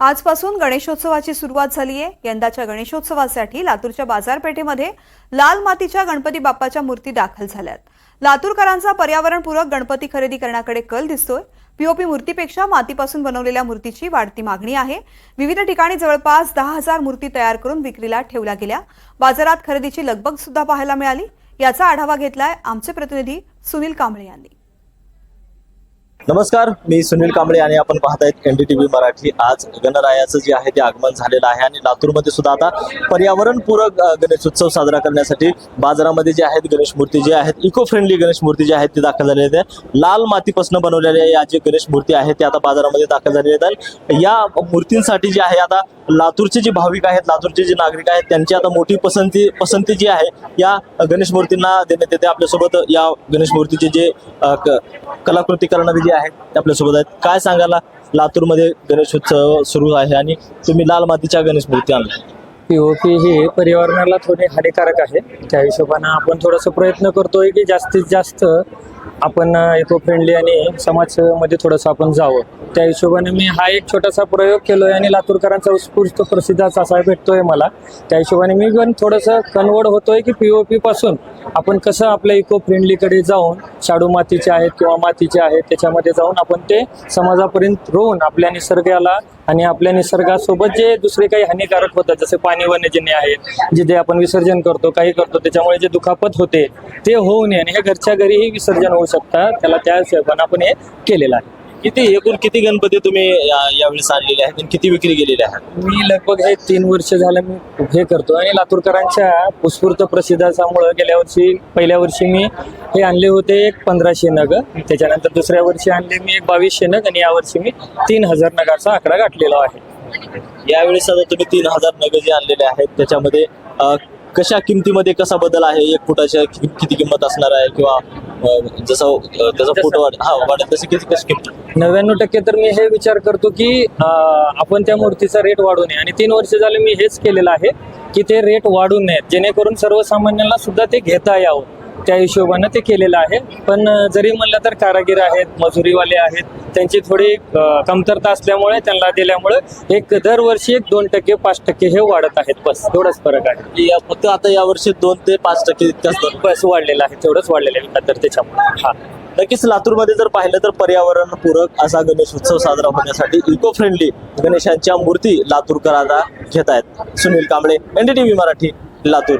आजपासून गणेशोत्सवाची सुरुवात झाली आहे। यंदाच्या गणेशोत्सवासाठी लातूरच्या बाजारपेठेमध्ये लाल मातीच्या गणपती बाप्पाच्या मूर्ती दाखल झाल्यात। लातूरकरांचा पर्यावरणपूरक गणपती खरेदी करण्याकडे कल दिसतोय। पीओपी मूर्तीपेक्षा मातीपासून बनवलेल्या मूर्तीची वाढती मागणी आहे। विविध ठिकाणी जवळपास 10,000 मूर्ती तयार करून विक्रीला ठेवल्या गेल्या। बाजारात खरेदीची लगबग सुद्धा पाहायला मिळाली। याचा आढावा घेतलाय आमचे प्रतिनिधी सुनील कांबळे यांनी। नमस्कार, मी सुनील कांबळे आणि आपण पाहतायत एनडीटीव्ही मराठी। आज गणरायाचं जे आहे ते आगमन झालेलं आहे आणि लातूरमध्ये सुद्धा आता पर्यावरणपूरक गणेशोत्सव साजरा करण्यासाठी बाजारामध्ये जे आहेत गणेश मूर्ती जे आहेत इको फ्रेंडली गणेश मूर्ती जे आहेत ते दाखल झालेले आहेत। लाल मातीपासून बनवलेल्या या जे गणेश मूर्ती आहेत ते आता बाजारामध्ये दाखल झालेले आहेत। या मूर्तींसाठी जे आहे आता लातूरचे जे भाविक आहेत, लातूरचे जे नागरिक आहेत त्यांची आता मोठी पसंती जी आहे या गणेश मूर्तींना देण्यात येते। आपल्यासोबत या गणेश मूर्तीचे जे कलाकृती करणारे जे आहेत ते आपल्यासोबत आहेत। काय सांगायला, लातूरमध्ये गणेशोत्सव सुरू आहे आणि तुम्ही लाल मातीच्या गणेश मूर्ती आणल्या। पीओपी ही पर्यावरणाला थोडी हानिकारक आहे, त्या हिशोबानं आपण थोडासा प्रयत्न करतोय की जास्तीत जास्त आपण इको फ्रेंडली आणि समाजमध्ये थोडंसं आपण जावं। त्या हिशोबाने मी हा एक छोटासा प्रयोग केलोय आणि लातूरकरांचा उत्स्फूर्त प्रसिद्ध असा भेटतोय मला। त्या हिशोबाने मी पण थोडंसं कन्वर्ट होतोय की पीओपी पासून आपण कसं आपल्या इको फ्रेंडलीकडे जाऊन शाडू मातीचे आहेत किंवा मातीचे आहेत त्याच्यामध्ये जाऊन आपण ते समाजापर्यंत रोवून आपल्या निसर्गाला आणि आपल्या निसर्गासोबत जे दुसरे काही हानिकारक होतात जसे पाणी वन्यजन्य आहेत जिथे आपण विसर्जन करतो काही करतो त्याच्यामुळे जे दुखापत होते ते होऊ नये आणि हे घरच्या घरीही विसर्जन होऊ शकतात, त्याला त्या हिशोबाने आपण हे केलेलं आहे। एकूण किती गणपती तुम्ही यावेळेस आणलेले आहेत आणि किती विक्री गेलेले आहेत? मी लगभग हे 3 वर्ष झालं मी हे करतो आणि लातूरकरांच्या उत्स्फूर्त प्रसिद्धामुळे पहिल्या वर्षी मी हे आणले होते एक 1500 नग, त्याच्यानंतर दुसऱ्या वर्षी आणले मी एक 2200 नग आणि यावर्षी मी 3000 नगाचा आकडा गाठलेला आहे। यावेळेस आता तुम्ही 3000 नग जे आणलेले आहेत त्याच्यामध्ये कशा किमतीमध्ये कसा बदल आहे? 1 फुटाच्या किती किंमत असणार आहे किंवा जसं त्याचा फूट वाढेल तशी कशी किंमत? 99% तर मी हे विचार करतो की आपण त्या मूर्तीचा रेट वाढू नये आणि 3 वर्ष झाले मी हेच केलेलं आहे की ते रेट वाढू नयेत जेणेकरून सर्वसामान्यांना सुद्धा ते घेता यावं, त्या हिशोबानं ते केलेलं आहे। पण जरी म्हणलं तर कारागीर आहेत, मजुरीवाले आहेत, त्यांची थोडी कमतरता असल्यामुळे त्यांना दिल्यामुळे एक दरवर्षी 2%, 5% हे वाढत आहेत, बस एवढाच फरक आहे। फक्त आता यावर्षी 2 ते 5% इतकाच बस वाढलेला आहे, तेवढंच वाढलेलं आहे तर त्याच्यामुळे नक्कीच लातूरमध्ये जर पाहिलं तर पर्यावरणपूरक असा गणेशोत्सव साजरा होण्यासाठी इको फ्रेंडली गणेशांच्या मूर्ती लातूरकर आता घेत आहेत। सुनील कांबळे, एनडीटीव्ही मराठी, लातूर।